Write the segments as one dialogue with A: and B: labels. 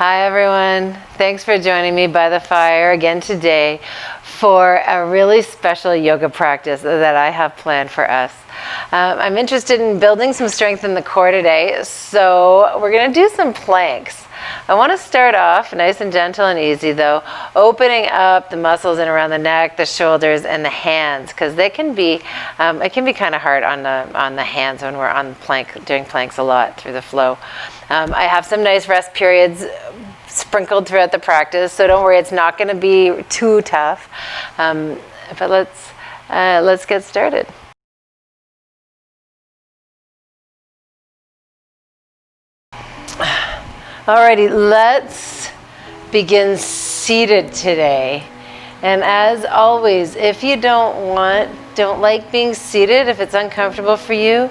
A: Hi everyone, thanks for joining me by the fire again today for a really special yoga practice that I have planned for us. I'm interested in building some strength in the core today, so we're going to do some planks. I want to start off nice and gentle and easy though, opening up the muscles in around the neck, the shoulders, and the hands, because they can be, it can be kind of hard on the hands when we're on plank, doing planks a lot through the flow. I have some nice rest periods sprinkled throughout the practice, so don't worry, it's not going to be too tough. But let's get started. Alrighty, let's begin seated today. And as always, if you don't like being seated, if it's uncomfortable for you,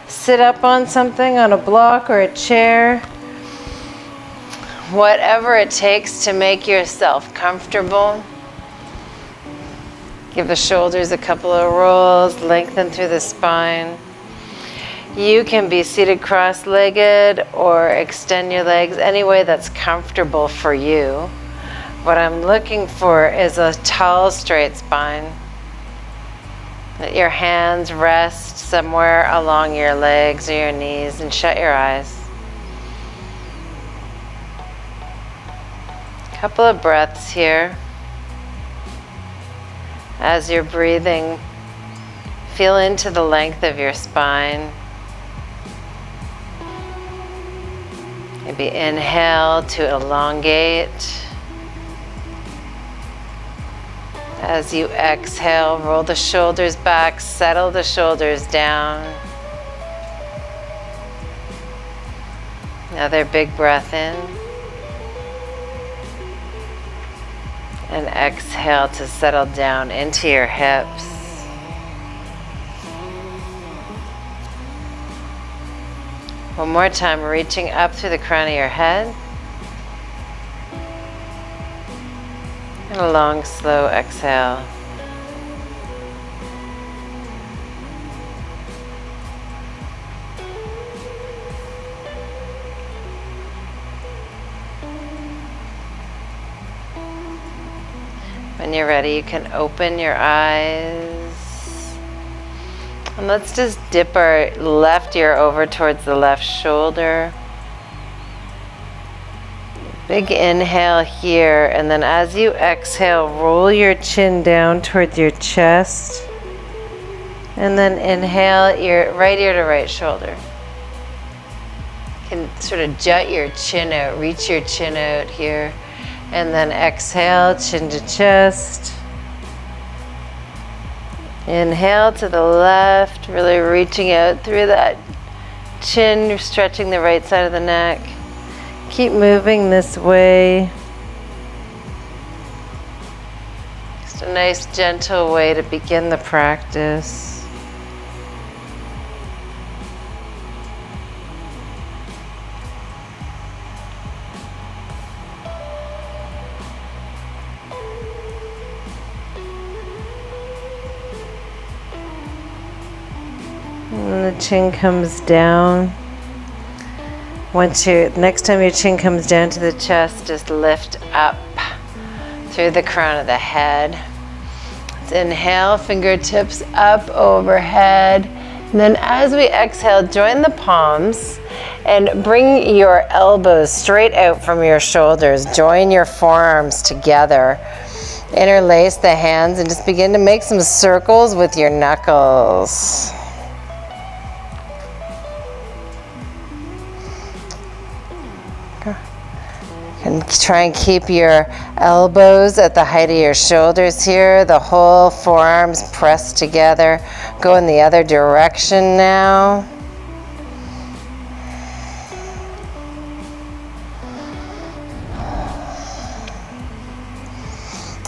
A: sit up on something, on a block or a chair. Whatever it takes to make yourself comfortable. Give the shoulders a couple of rolls, lengthen through the spine. You can be seated cross-legged or extend your legs any way that's comfortable for you. What I'm looking for is a tall, straight spine. Let your hands rest somewhere along your legs or your knees and shut your eyes. Couple of breaths here. As you're breathing, feel into the length of your spine. Maybe inhale to elongate. As you exhale, roll the shoulders back, settle the shoulders down. Another big breath in. And exhale to settle down into your hips. One more time, reaching up through the crown of your head. And a long, slow exhale. When you're ready, you can open your eyes. And let's just dip our left ear over towards the left shoulder. Big inhale here, and then as you exhale, roll your chin down towards your chest. And then inhale, right ear to right shoulder. You can sort of jut your chin out, reach your chin out here. And then exhale, chin to chest. Inhale to the left, really reaching out through that chin, stretching the right side of the neck. Keep moving this way. Just a nice, gentle way to begin the practice. And the chin comes down. Next time your chin comes down to the chest, just lift up through the crown of the head. Let's inhale, fingertips up overhead. And then as we exhale, join the palms and bring your elbows straight out from your shoulders. Join your forearms together. Interlace the hands and just begin to make some circles with your knuckles. And try and keep your elbows at the height of your shoulders here. The whole forearms pressed together. Go in the other direction now.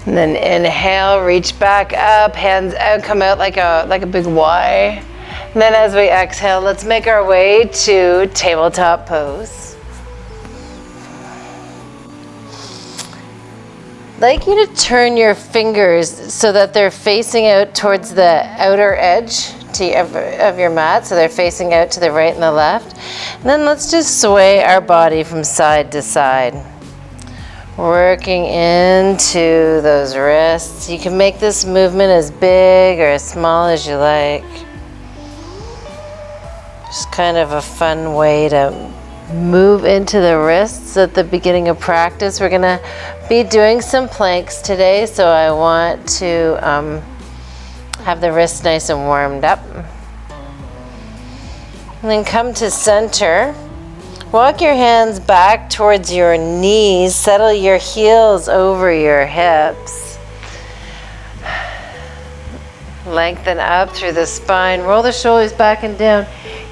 A: And then inhale, reach back up, hands out, come out like a big Y. And then as we exhale, let's make our way to tabletop pose. I'd like you to turn your fingers so that they're facing out towards the outer edge of your mat, so they're facing out to the right and the left. And then let's just sway our body from side to side. Working into those wrists. You can make this movement as big or as small as you like. Just kind of a fun way to move into the wrists at the beginning of practice. We're gonna be doing some planks today, so I want to have the wrists nice and warmed up. And then come to center. Walk your hands back towards your knees. Settle your heels over your hips. Lengthen up through the spine. Roll the shoulders back and down.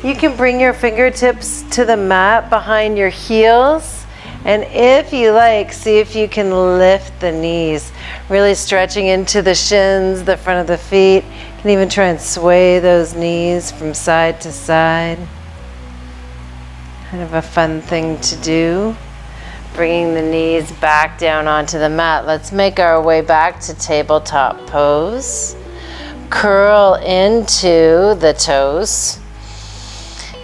A: You can bring your fingertips to the mat behind your heels. And if you like, see if you can lift the knees. Really stretching into the shins, the front of the feet. You can even try and sway those knees from side to side. Kind of a fun thing to do. Bringing the knees back down onto the mat. Let's make our way back to tabletop pose. Curl into the toes.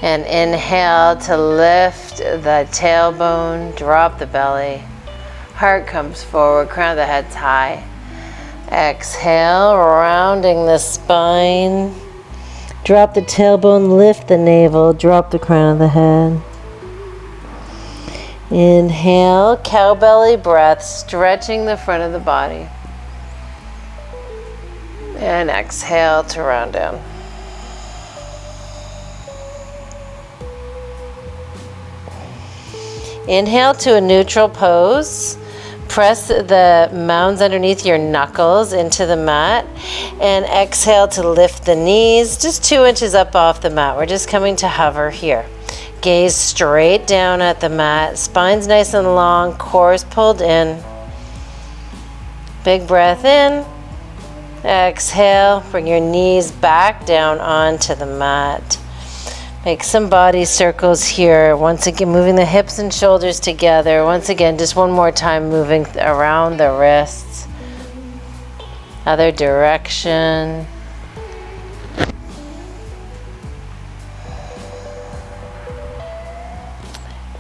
A: And inhale to lift the tailbone, drop the belly. Heart comes forward, crown of the head's high. Exhale, rounding the spine. Drop the tailbone, lift the navel, drop the crown of the head. Inhale, cow belly breath, stretching the front of the body. And exhale to round down. Inhale to a neutral pose. Press the mounds underneath your knuckles into the mat. And exhale to lift the knees just 2 inches up off the mat. We're just coming to hover here. Gaze straight down at the mat. Spine's nice and long, core's pulled in. Big breath in. Exhale, bring your knees back down onto the mat. Make some body circles here. Once again, moving the hips and shoulders together. Once again, just one more time, moving around the wrists. Other direction.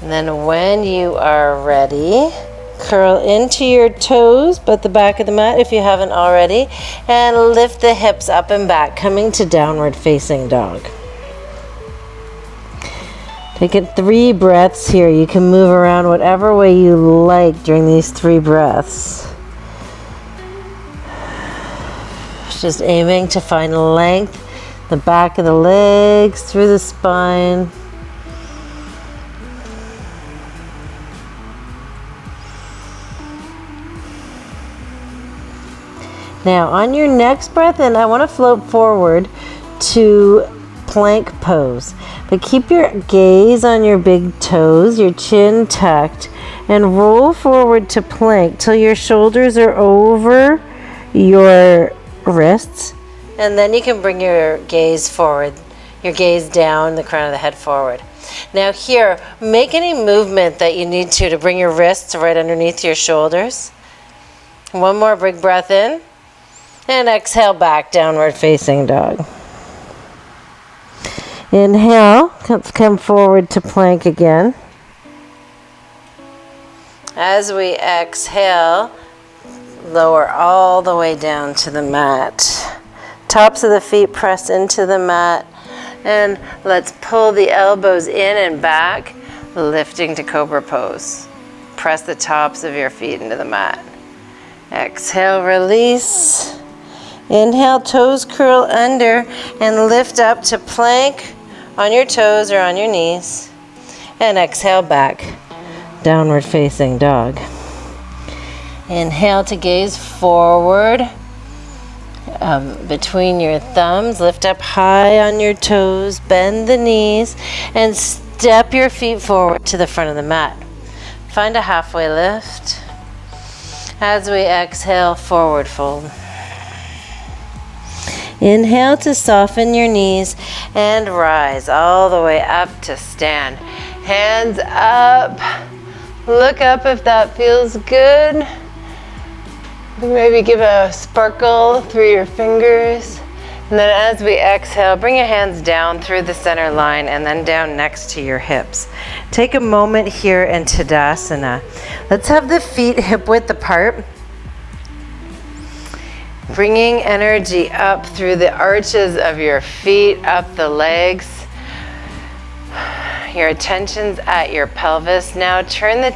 A: And then when you are ready, curl into your toes, but the back of the mat if you haven't already, and lift the hips up and back, coming to downward facing dog. Take it 3 breaths here. You can move around whatever way you like during these 3 breaths. Just aiming to find length, the back of the legs, through the spine. Now on your next breath in, I want to float forward to plank pose. But keep your gaze on your big toes, your chin tucked, and roll forward to plank till your shoulders are over your wrists. And then you can bring your gaze forward, your gaze down, the crown of the head forward. Now here, make any movement that you need to bring your wrists right underneath your shoulders. One more big breath in. And exhale back, downward facing dog. Inhale, come forward to plank again. As we exhale, lower all the way down to the mat. Tops of the feet press into the mat. And let's pull the elbows in and back, lifting to cobra pose. Press the tops of your feet into the mat. Exhale, release. Inhale, toes curl under and lift up to plank on your toes or on your knees. And exhale back, downward facing dog. Inhale to gaze forward between your thumbs. Lift up high on your toes, bend the knees, and step your feet forward to the front of the mat. Find a halfway lift. As we exhale, forward fold. Inhale to soften your knees and rise all the way up to stand. Hands up. Look up if that feels good. Maybe give a sparkle through your fingers. And then as we exhale, bring your hands down through the center line and then down next to your hips. Take a moment here in Tadasana. Let's have the feet hip width apart. Bringing energy up through the arches of your feet, up the legs. Your attention's at your pelvis. Now turn the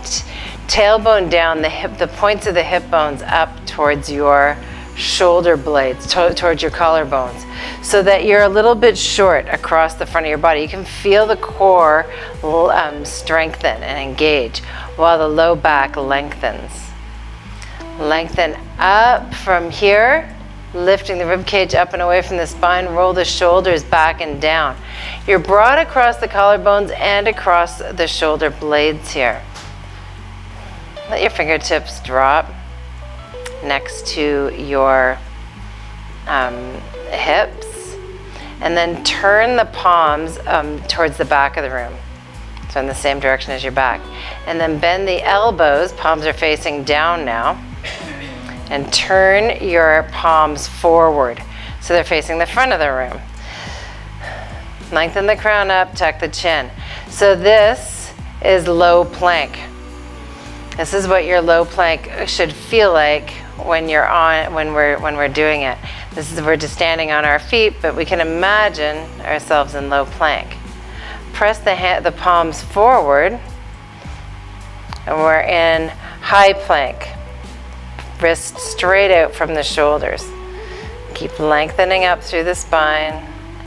A: tailbone down, the points of the hip bones up towards your shoulder blades, towards your collarbones, so that you're a little bit short across the front of your body. You can feel the core strengthen and engage while the low back lengthens. Lengthen up from here, lifting the rib cage up and away from the spine. Roll the shoulders back and down. You're broad across the collarbones and across the shoulder blades here. Let your fingertips drop next to your hips, and then turn the palms towards the back of the room, so in the same direction as your back. And then bend the elbows, palms are facing down now, and turn your palms forward so they're facing the front of the room. Lengthen the crown up, tuck the chin. So this is low plank. This is what your low plank should feel like when we're doing it. We're just standing on our feet, but we can imagine ourselves in low plank. Press the palms forward, and we're in high plank. Wrists straight out from the shoulders. Keep lengthening up through the spine.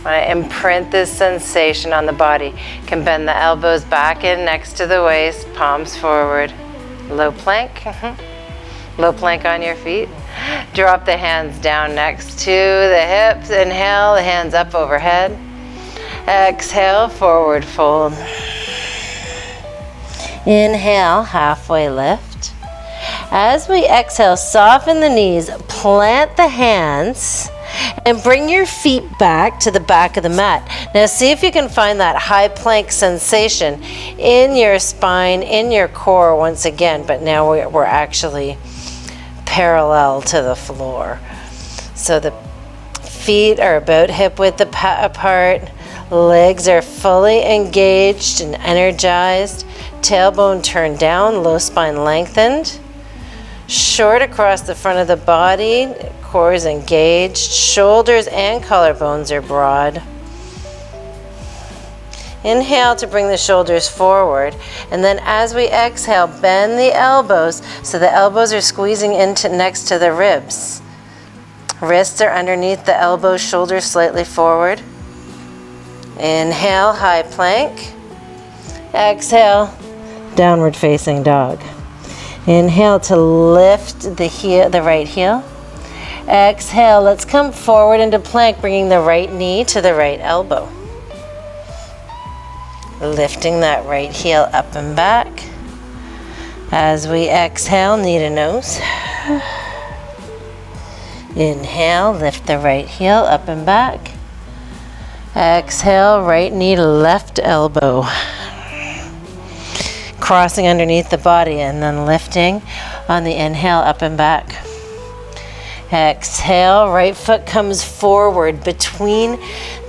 A: When I imprint this sensation on the body, you can bend the elbows back in next to the waist, palms forward. Low plank. Low plank on your feet. Drop the hands down next to the hips. Inhale, the hands up overhead. Exhale, forward fold. Inhale, halfway lift. As we exhale, soften the knees, plant the hands, and bring your feet back to the back of the mat. Now see if you can find that high plank sensation in your spine, in your core once again, but now we're actually parallel to the floor. So the feet are about hip width apart, legs are fully engaged and energized, tailbone turned down, low spine lengthened, short across the front of the body, core is engaged, shoulders and collarbones are broad. Inhale to bring the shoulders forward, and then as we exhale, bend the elbows so the elbows are squeezing into next to the ribs. Wrists are underneath the elbows, shoulders slightly forward. Inhale, high plank. Exhale, downward facing dog. Inhale to lift the right heel. Exhale, let's come forward into plank, bringing the right knee to the right elbow. Lifting that right heel up and back. As we exhale, knee to nose. Inhale, lift the right heel up and back. Exhale, right knee to left elbow. Crossing underneath the body and then lifting on the inhale up and back. Exhale, right foot comes forward between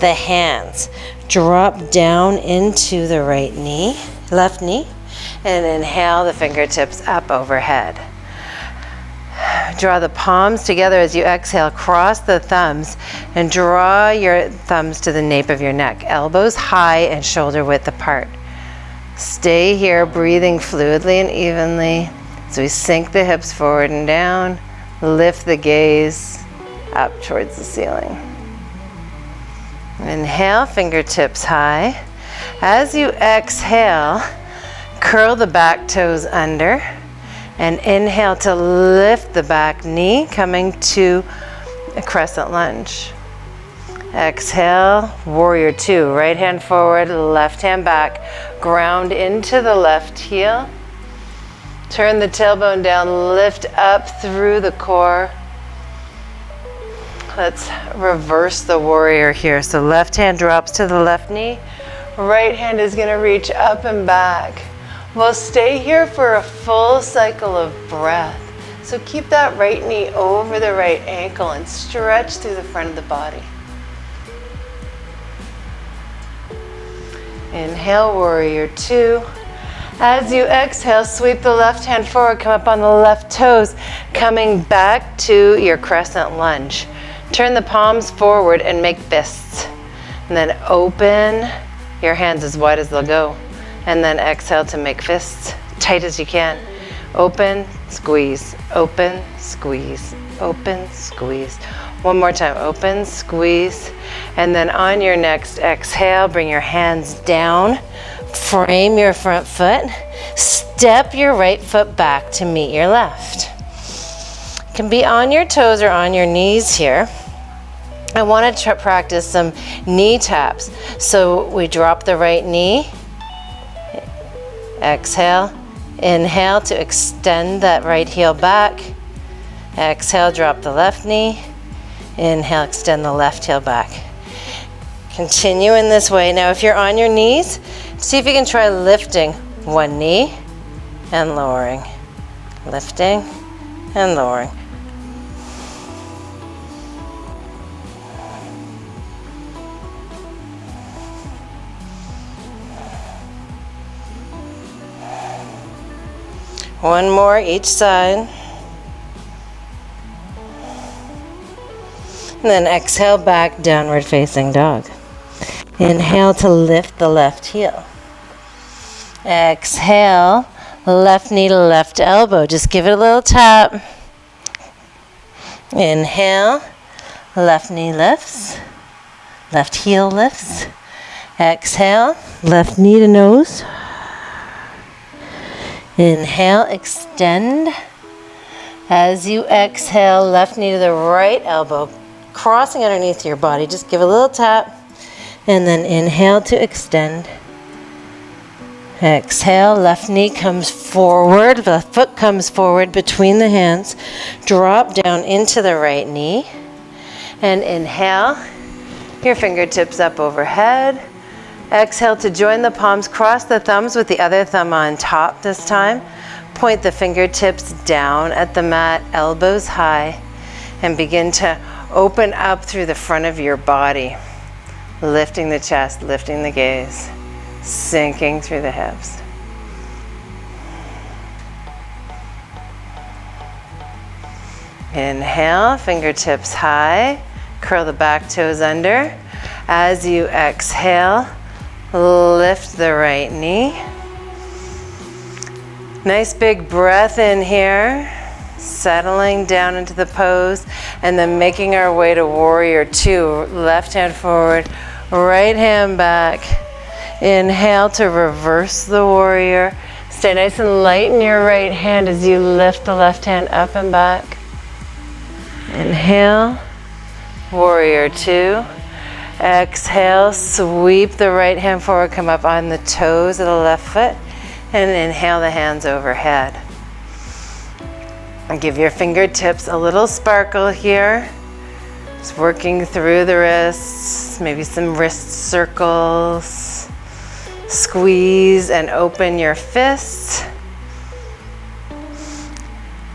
A: the hands. Drop down into the right knee, left knee, and inhale the fingertips up overhead. Draw the palms together as you exhale, cross the thumbs, and draw your thumbs to the nape of your neck. Elbows high and shoulder width apart. Stay here, breathing fluidly and evenly as we sink the hips forward and down, lift the gaze up towards the ceiling. Inhale, fingertips high. As you exhale, curl the back toes under and inhale to lift the back knee, coming to a crescent lunge. Exhale, warrior two. Right hand forward, left hand back. Ground into the left heel. Turn the tailbone down, lift up through the core. Let's reverse the warrior here. So left hand drops to the left knee. Right hand is going to reach up and back. We'll stay here for a full cycle of breath. So keep that right knee over the right ankle and stretch through the front of the body. Inhale, warrior two. As you exhale, sweep the left hand forward, come up on the left toes, coming back to your crescent lunge. Turn the palms forward and make fists. And then open your hands as wide as they'll go. And then exhale to make fists, tight as you can. Open, squeeze, open, squeeze, open, squeeze. One more time, open, squeeze. And then on your next exhale, bring your hands down. Frame your front foot. Step your right foot back to meet your left. You can be on your toes or on your knees here. I want to practice some knee taps. So we drop the right knee. Exhale. Inhale to extend that right heel back. Exhale, drop the left knee. Inhale, extend the left heel back. Continue in this way. Now if you're on your knees, see if you can try lifting one knee and lowering. Lifting and lowering. One more each side. And then exhale back, downward facing dog. Inhale to lift the left heel. Exhale, left knee to left elbow. Just give it a little tap. Inhale, left knee lifts, left heel lifts. Exhale, left knee to nose. Inhale, extend. As you exhale, left knee to the right elbow, crossing underneath your body. Just give a little tap. And then inhale to extend. Exhale, left knee comes forward, the foot comes forward between the hands. Drop down into the right knee. And inhale, your fingertips up overhead. Exhale to join the palms, cross the thumbs with the other thumb on top this time. Point the fingertips down at the mat, elbows high, and begin to open up through the front of your body. Lifting the chest, lifting the gaze, sinking through the hips. Inhale, fingertips high, curl the back toes under. As you exhale, lift the right knee. Nice big breath in here, settling down into the pose, and then making our way to warrior two. Left hand forward, right hand back. Inhale to reverse the warrior. Stay nice and light in your right hand as you lift the left hand up and back. Inhale, warrior two. Exhale, sweep the right hand forward, come up on the toes of the left foot, and inhale the hands overhead. And give your fingertips a little sparkle here. Just working through the wrists, maybe some wrist circles. Squeeze and open your fists.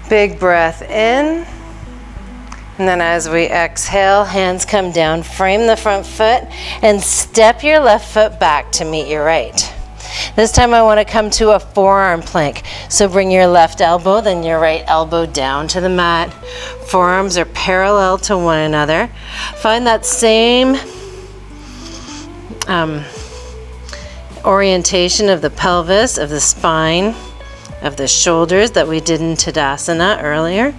A: Big breath in. And then as we exhale, hands come down, frame the front foot, and step your left foot back to meet your right. This time I want to come to a forearm plank. So bring your left elbow, then your right elbow down to the mat. Forearms are parallel to one another. Find that same orientation of the pelvis, of the spine, of the shoulders that we did in Tadasana earlier.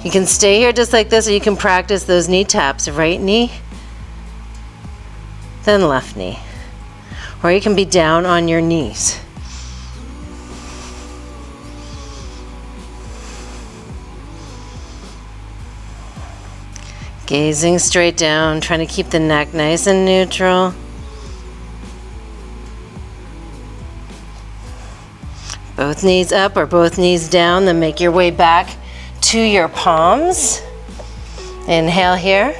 A: You can stay here just like this, or you can practice those knee taps. Right knee, then left knee. Or you can be down on your knees. Gazing straight down, trying to keep the neck nice and neutral. Both knees up or both knees down, then make your way back to your palms. Inhale here.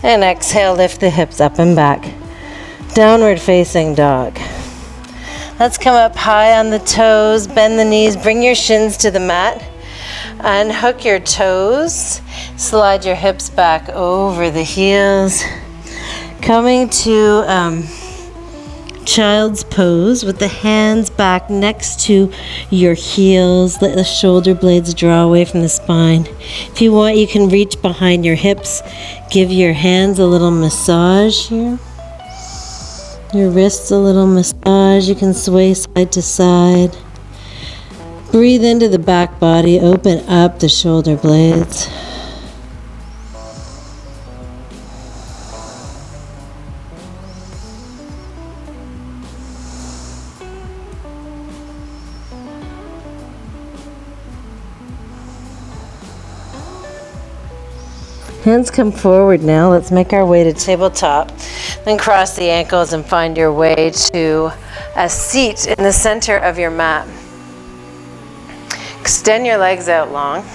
A: And exhale, lift the hips up and back. Downward facing dog. Let's come up high on the toes, bend the knees, bring your shins to the mat. Unhook your toes, slide your hips back over the heels. Coming to
B: Child's pose with the hands back next to your heels. Let the shoulder blades draw away from the spine. If you want, you can reach behind your hips. Give your hands a little massage here. Your wrists a little massage. You can sway side to side. Breathe into the back body. Open up the shoulder blades. Hands come forward now. Let's make our way to tabletop. Then cross the ankles and find your way to a seat in the center of your mat. Extend your legs out long.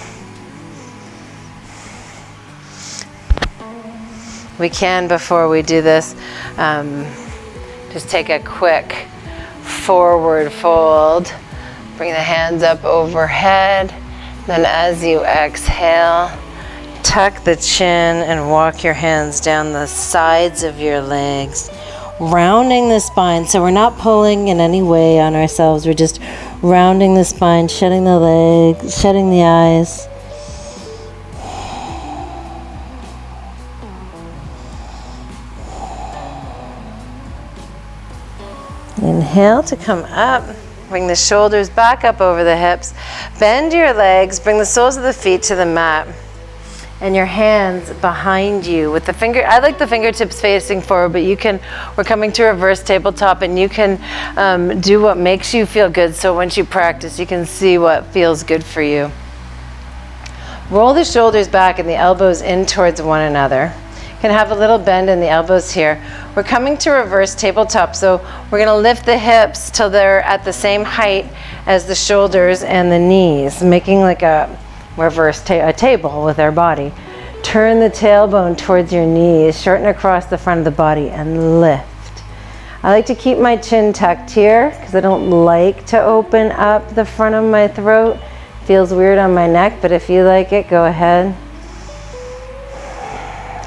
B: We can, before we do this, just take a quick forward fold. Bring the hands up overhead. Then as you exhale, tuck the chin and walk your hands down the sides of your legs, rounding the spine. So we're not pulling in any way on ourselves. We're just rounding the spine, shutting the legs, shutting the eyes. Inhale to come up. Bring the shoulders back up over the hips. Bend your legs. Bring the soles of the feet to the mat. And your hands behind you with the finger. I like the fingertips facing forward, but we're coming to reverse tabletop, and you can do what makes you feel good. So once you practice, you can see what feels good for you. Roll the shoulders back and the elbows in towards one another. You can have a little bend in the elbows here. We're coming to reverse tabletop, so we're gonna lift the hips till they're at the same height as the shoulders and the knees, making like a reverse a table with our body. Turn the tailbone towards your knees, shorten across the front of the body, and lift. I like to keep my chin tucked here because I don't like to open up the front of my throat. Feels weird on my neck, but if you like it, go ahead.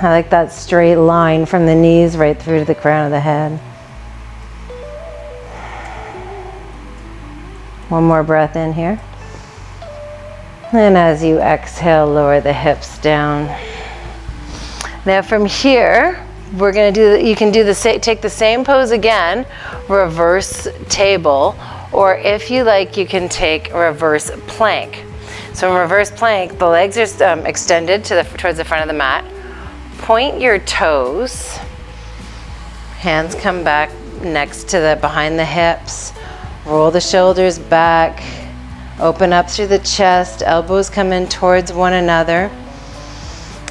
B: I like that straight line from the knees right through to the crown of the head. One more breath in here. And as you exhale, lower the hips down. Now from here, we're going to do, you can do take the same pose again, reverse table, or if you like, you can take reverse plank. So in reverse plank, the legs are extended towards the front of the mat. Point your toes. Hands come back next to behind the hips. Roll the shoulders back. Open up through the chest, elbows come in towards one another.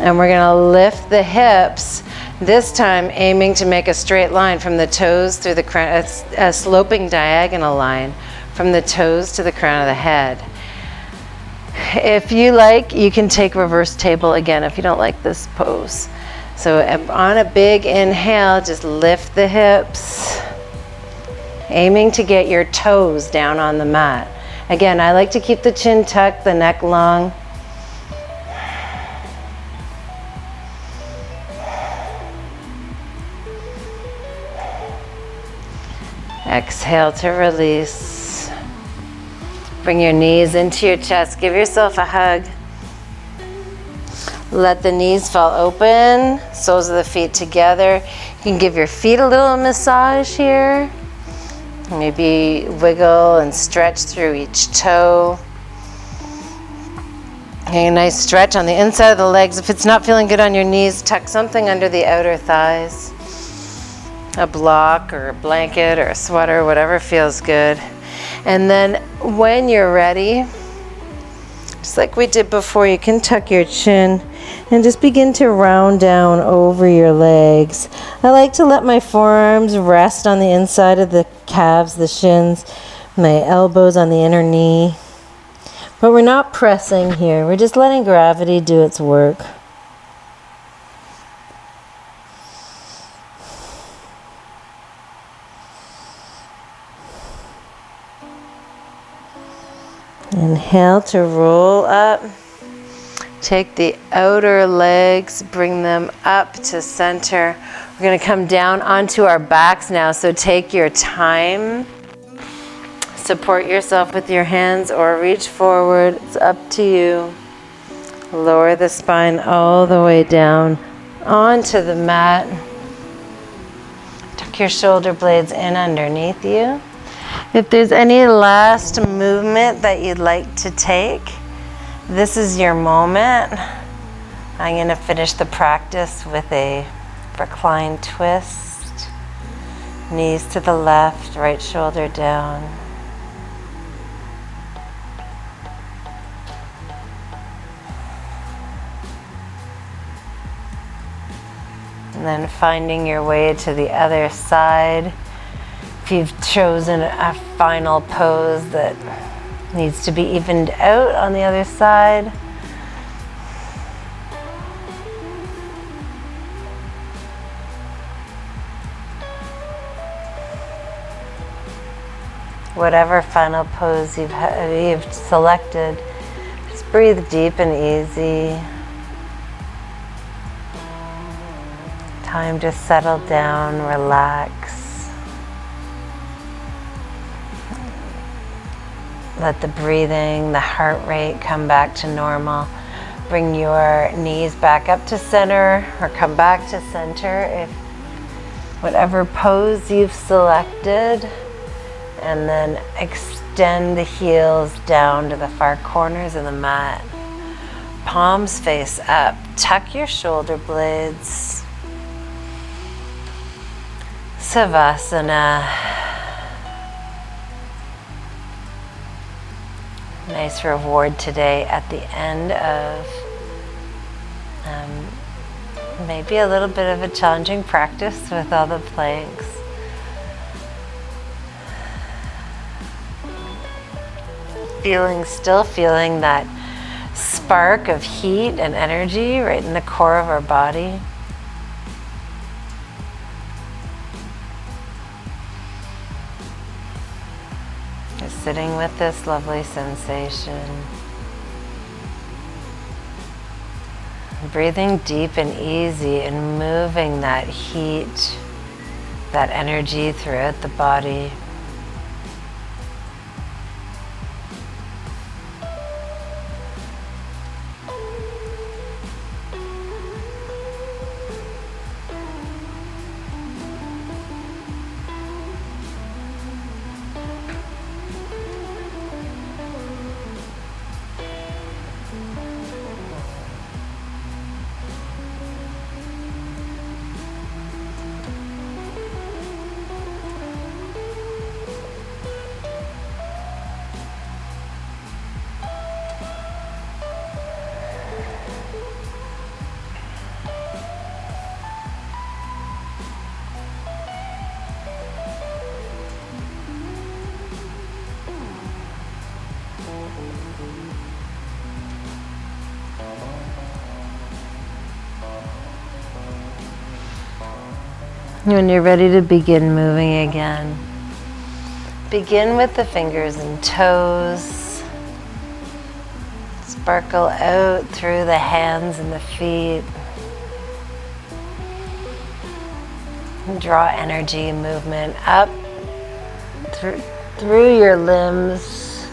B: And we're gonna lift the hips, this time aiming to make a straight line from the toes through the crown, a sloping diagonal line from the toes to the crown of the head. If you like, you can take reverse table again if you don't like this pose. So on a big inhale, just lift the hips, aiming to get your toes down on the mat. Again, I like to keep the chin tucked, the neck long. Exhale to release. Bring your knees into your chest. Give yourself a hug. Let the knees fall open, soles of the feet together. You can give your feet a little massage here. Maybe wiggle and stretch through each toe. Okay, a nice stretch on the inside of the legs. If it's not feeling good on your knees, tuck something under the outer thighs. A block or a blanket or a sweater, whatever feels good. And then when you're ready, just like we did before, you can tuck your chin and just begin to round down over your legs. I like to let my forearms rest on the inside of the calves, the shins, my elbows on the inner knee. But we're not pressing here. We're just letting gravity do its work. Inhale to roll up. Take the outer legs, bring them up to center. We're going to come down onto our backs now, so take your time. Support yourself with your hands or reach forward. It's up to you. Lower the spine all the way down onto the mat. Tuck your shoulder blades in underneath you. If there's any last movement that you'd like to take, this is your moment. I'm going to finish the practice with a reclined twist. Knees to the left, right shoulder down. And then finding your way to the other side. If you've chosen a final pose that needs to be evened out on the other side. Whatever final pose you've selected, just breathe deep and easy. Time to settle down, relax. Let the breathing, the heart rate come back to normal. Bring your knees back up to center or come back to center if whatever pose you've selected. And then extend the heels down to the far corners of the mat. Palms face up. Tuck your shoulder blades. Savasana. Nice reward today at the end of maybe a little bit of a challenging practice with all the planks. Still feeling that spark of heat and energy right in the core of our body. Just sitting with this lovely sensation. Breathing deep and easy and moving that heat, that energy throughout the body. When you're ready to begin moving again, begin with the fingers and toes. Sparkle out through the hands and the feet. Draw energy, movement up through your limbs,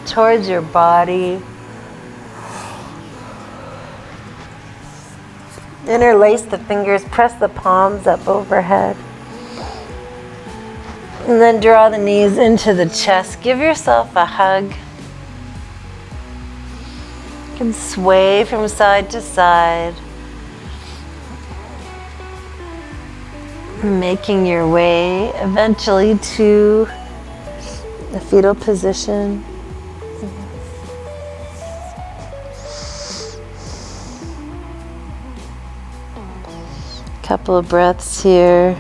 B: towards your body. Interlace the fingers, press the palms up overhead. And then draw the knees into the chest. Give yourself a hug. You can sway from side to side. Making your way eventually to the fetal position. Couple of breaths here,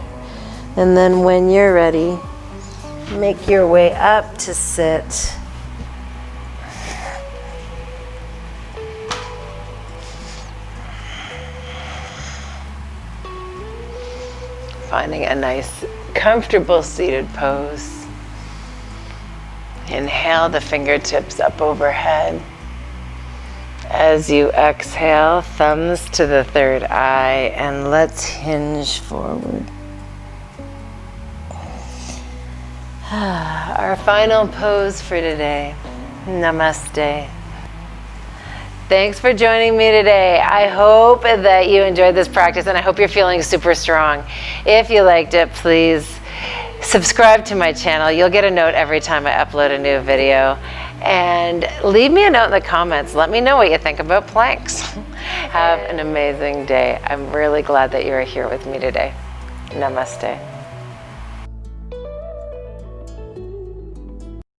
B: and then when you're ready, make your way up to sit. Finding a nice, comfortable seated pose. Inhale the fingertips up overhead.
A: As you exhale, thumbs to the third eye, and let's hinge forward. Our final pose for today. Namaste. Thanks for joining me today. I hope that you enjoyed this practice, and I hope you're feeling super strong. If you liked it, please subscribe to my channel. You'll get a note every time I upload a new video. And leave me a note in the comments. Let me know what you think about planks. Have an amazing day. I'm really glad that you're here with me today. Namaste.